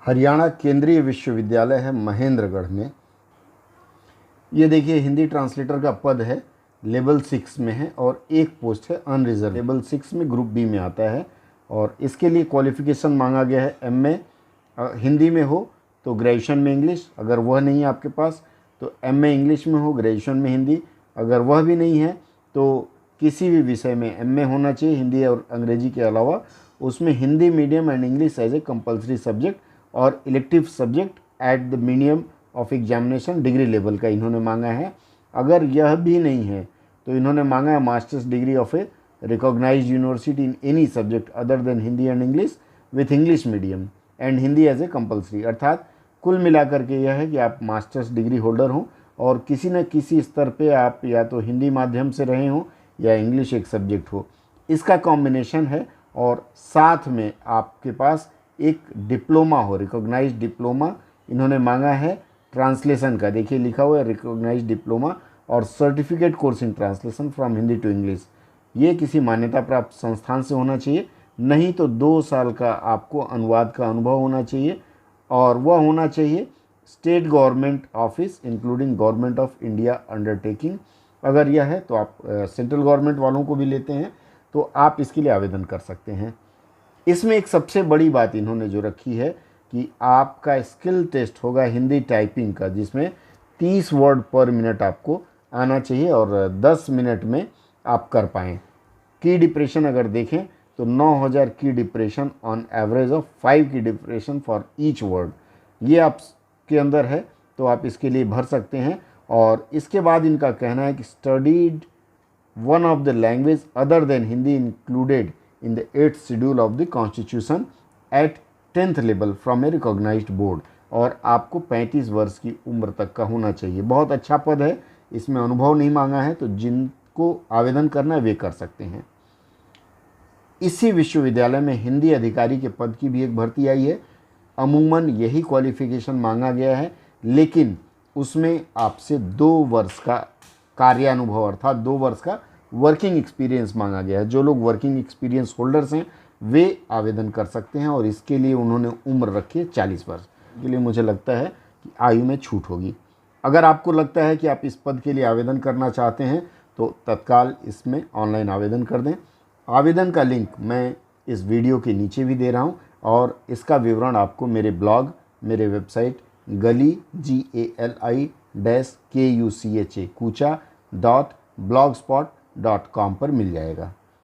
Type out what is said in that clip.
हरियाणा केंद्रीय विश्वविद्यालय है महेंद्रगढ़ में। ये देखिए हिंदी ट्रांसलेटर का पद है, लेवल 6 में है और एक पोस्ट है अनरिजर्व। लेवल 6 में ग्रुप बी में आता है और इसके लिए क्वालिफ़िकेशन मांगा गया है एमए हिंदी में हो तो ग्रेजुएशन में इंग्लिश, अगर वह नहीं है आपके पास तो एमए इंग्लिश में हो, ग्रेजुएशन में हिंदी, अगर वह भी नहीं है तो किसी भी विषय में एमए होना चाहिए हिंदी और अंग्रेजी के अलावा, उसमें Hindi medium and English as a compulsory subject और elective subject at the medium of examination degree level का इन्होंने मांगा है। अगर यह भी नहीं है तो इन्होंने मांगा है masters degree of a recognised university in any subject other than Hindi and English with English medium and Hindi as a compulsory. अर्थात कुल मिलाकर के यह है कि आप मास्टर्स डिग्री होल्डर हों और किसी न किसी स्तर पे आप या तो हिंदी माध्यम से रहे हों या इंग्लिश एक सब्जेक्ट हो, इसका कॉम्बिनेशन है। और साथ में आपके पास एक डिप्लोमा हो, रिकॉग्नाइज्ड डिप्लोमा इन्होंने मांगा है ट्रांसलेशन का, देखिए लिखा हुआ है रिकॉग्नाइज्ड डिप्लोमा और certificate course in translation from Hindi to English. ये किसी मान्यता प्राप्त संस्थान से होना चाहिए, नहीं तो 2 साल का आपको अनुवाद का अनुभव होना चाहिए और वह होना चाहिए state government office including government of India undertaking. अगर यह है तो आप सेंट्रल गवर्नमेंट वालों को भी लेते हैं तो आप इसके लिए आवेदन कर सकते हैं। इसमें एक सबसे बड़ी बात इन्होंने जो रखी है कि आपका स्किल टेस्ट होगा हिंदी टाइपिंग का, जिसमें 30 वर्ड पर मिनट आपको आना चाहिए और 10 मिनट में आप कर पाएँ। की डिप्रेशन अगर देखें तो 9000 की डिप्रेशन ऑन एवरेज ऑफ 5 की डिप्रेशन फॉर ईच वर्ड, ये आपके अंदर है तो आप इसके लिए भर सकते हैं। और इसके बाद इनका कहना है कि studied one of the language other than Hindi included in the 8th schedule of the constitution at 10th level from a recognised board, और आपको 35 वर्ष की उम्र तक का होना चाहिए। बहुत अच्छा पद है, इसमें अनुभव नहीं मांगा है तो जिनको आवेदन करना है वे कर सकते हैं। इसी विश्वविद्यालय में हिंदी अधिकारी के पद की भी एक भर्ती आई है। अमूमन यही क्वालिफिकेशन मांगा गया है, लेकिन उसमें आपसे 2 वर्ष का कार्यानुभव अर्थात 2 वर्ष का वर्किंग एक्सपीरियंस मांगा गया है। जो लोग वर्किंग एक्सपीरियंस होल्डर्स हैं वे आवेदन कर सकते हैं और इसके लिए उन्होंने उम्र रखी है 40 वर्ष के लिए। मुझे लगता है कि आयु में छूट होगी। अगर आपको लगता है कि आप इस पद के लिए आवेदन करना चाहते हैं तो तत्काल इसमें ऑनलाइन आवेदन कर दें। आवेदन का लिंक मैं इस वीडियो के नीचे भी दे रहा हूं और इसका विवरण आपको मेरे ब्लॉग, मेरे वेबसाइट gali GALI-KUCHA kucha.blogspot.com पर मिल जाएगा।